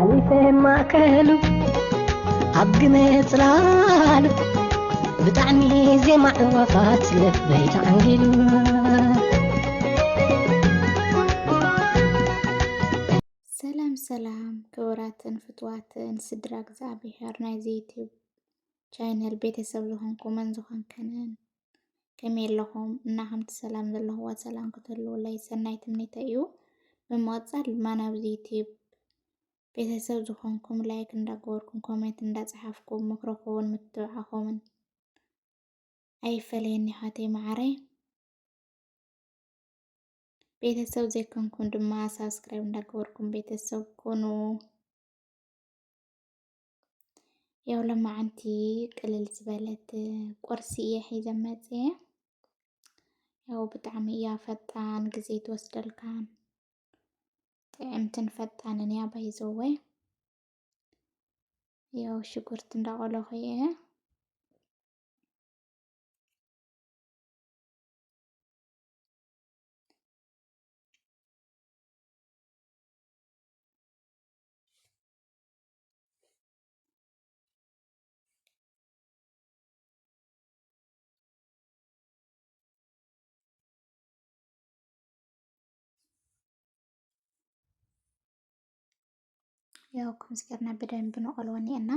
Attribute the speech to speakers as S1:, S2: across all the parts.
S1: حليفة ما كلو عبقنا تلالو بتعني زي ما وفات لك بيت عنقلو
S2: ሰላም ክቡራትን ፍትዋትን ስድራ እግዚአብሔር ናይ ዩቲዩብ ቻናል ቤተሰብ ዝኾንኩምን ዝኾንከንን ከመይ ኣለኹም እና ከምቲ ሰላም ዘለኹዋ ሰላም ክትህልውለይ ሰናይ ትምኒተ እዩ ብምቕፃል ድማ ናብ ዩቲዩብ ቤተሰብ ዝኾንኩም ላይክ እንዳገበርኩም ኮሜንት እንዳፅሓፍኩም ምክሮኹን ምትብዓኹምን ኣይፈለየኒ ሓተይ ማዕረይ ቤተሰብ ዘይኮንኩም ድማ ሳብስክራይብ እንዳገበርኩም ቤተሰብ ኮኑ ያው ለማዓንቲ ቅልል ዝበለት ቁርሲ እየ ሒዘ መፅየ ያው ብጣዕሚ እያ ፈጣን ግዜ ትወስደልካን ጥዕምትን ፈጣንን እያ ባይዘወይ ያው ሽጉርቲ እንዳቆለኹ እየ ያው ከምዚ ገርና በደንብ ነቆልዎ እኒአና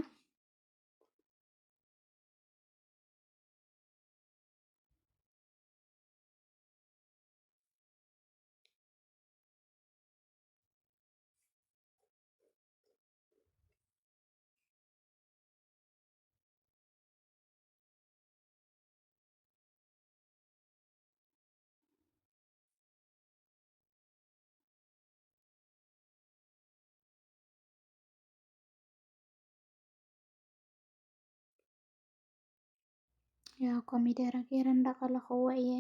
S2: ያው ኮሚደረ ገይረ እንዳቆለኽዎ እየ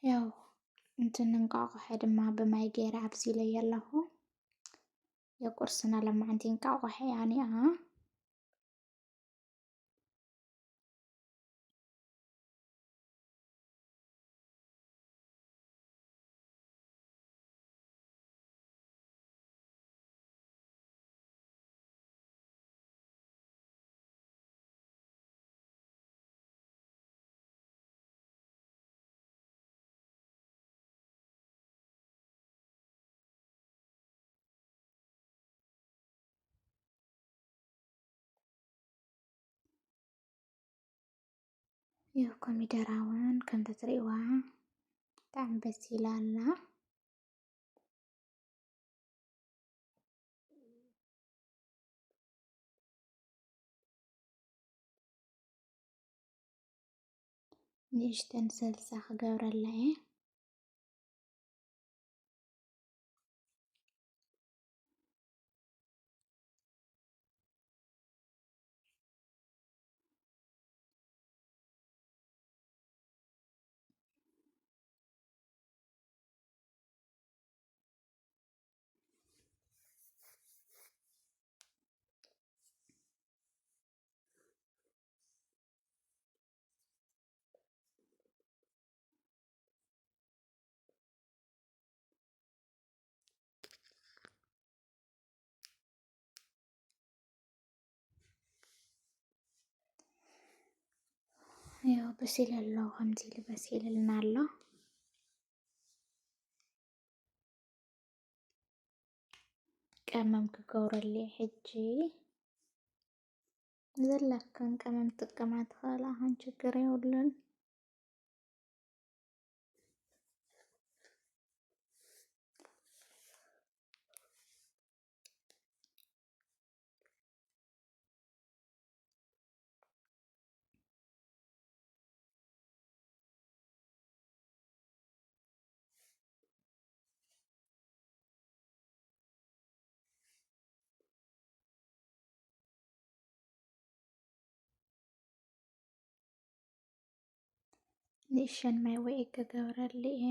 S2: ያው እንትን እንቃቆሐ ድማ ብማይ ገይረ ኣብሲለየ ኣለኹ የቁርስና ለማዓንቲ እንቃቆሐ ያኒኣ ያው ኮሚደራውን ከምቲ ትሪእዋ ብጣዕሚ በሲላ ኣላ ንእሽተን ሰልሳ ክገብረላ እየ ያው በሲል ኣሎ ከምዚ ኢሉ በሲልልና ኣሎ ቀመም ክገብረሉ ሕጂ ዘለክን ቀመም ጥቀማ ትኽእላ ኸን ችግር የብሉን ንእሽተን ማይ ወይ ክገብረሉ እየ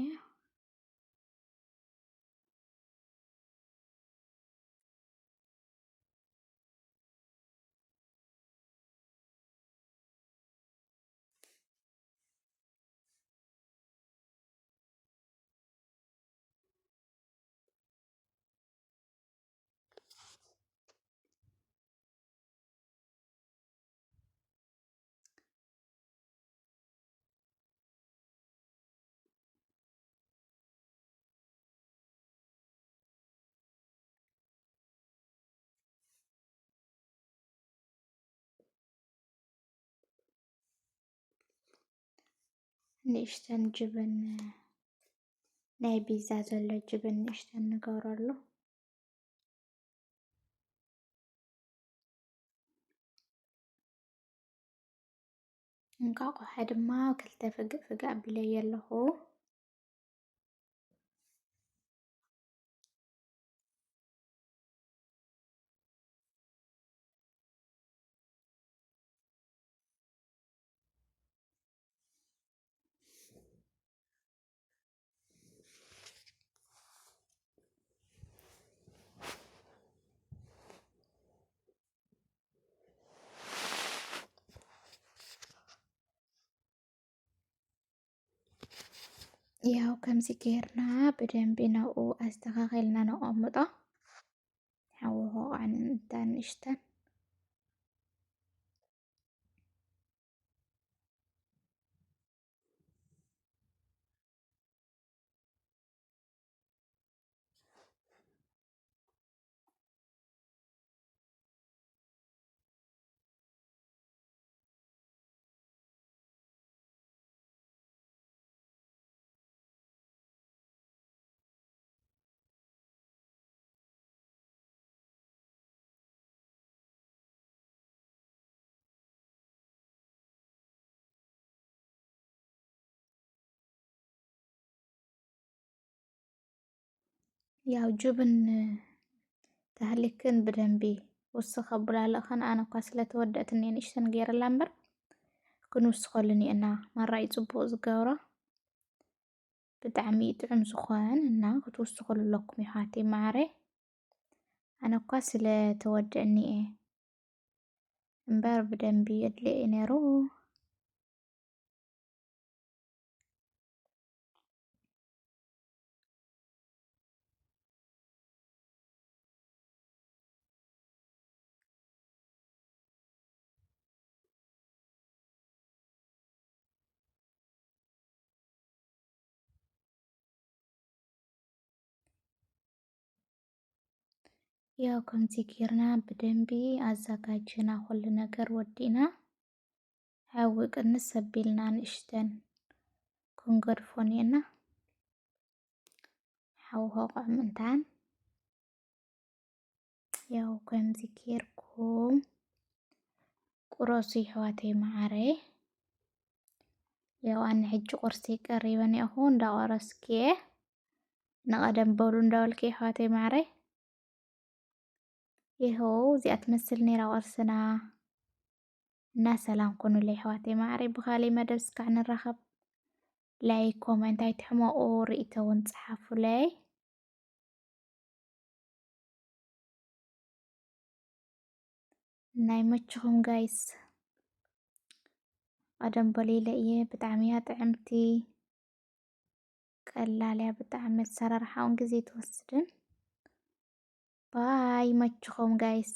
S2: ንእሽተን ጅብን ናይ ቢዛ ዘሎ ጅብን ንእሽተን ንገብረሉ እንቋቁሖ ድማ ክልተ ፍግእ ኣቢለየ ኣለኹ። ያው ከምዚ ጌርና ብደንቢ ናብኡ ኣስተኻኺልና ነቐምጦ ሓዊ ሆቓን ንእሽተን ያው ጅብን ተህሊክን ብደንቢ ውስኽ ኣቡላለኽን ኣነ እኳ ስለተወደእትኒ ንእሽተን ገይረላ እምበር ክንውስኸሉን እኒአና መራኢ ፅቡቕ ዝገብሮ ብጣዕሚ ጥዑም ዝኾን እና ክትውስኸሉ ኣለኩም ኣሕዋተይ ማዕረይ ኣነ እኳ ስለተወደአኒ እየ እምበር ብደንቢ የድልዮ እዩ ነይሩ። ያው ከምዚ ጌርና ብደንቢ ኣዘጋጅና ኩሉ ነገር ወዲእና ሓዊ ቅንስ ኣቢልና ንእሽተን ክንገድፎ እኒአና ሓዊ ሆቓዕ ምእንታን ያው ከምዚ ጌርኩም ቁረሱ ኣሕዋተይ ማዕረይ። ያው ኣነ ሕጂ ቁርሲ ቀሪበ እኒአኹ እንዳቆረስኩ እየ ንቐደም በሉ እንዳበልኩ ኣሕዋተይ ማዕረይ። ይኸው እዚኣ ትመስል ነይራ ቁርስና እና ሰላም ኩኑለይ ኣሕዋተይ ማዕረይ። ብኻሊእ መደብ እስካዕ ንራኸብ። ላይክ ኮመንት ኣይትሕመቑ ርእቶ እውን ፀሓፉለይ። ናይ መችኹም ጋይስ ቀደም በሊለ እየ ብጣዕሚ እያ ጥዕምቲ ቀላል እያ ብጣዕሚ ኣሰራርሓ እውን ግዜ ትወስድን ባይ መችኹም ጋይስ።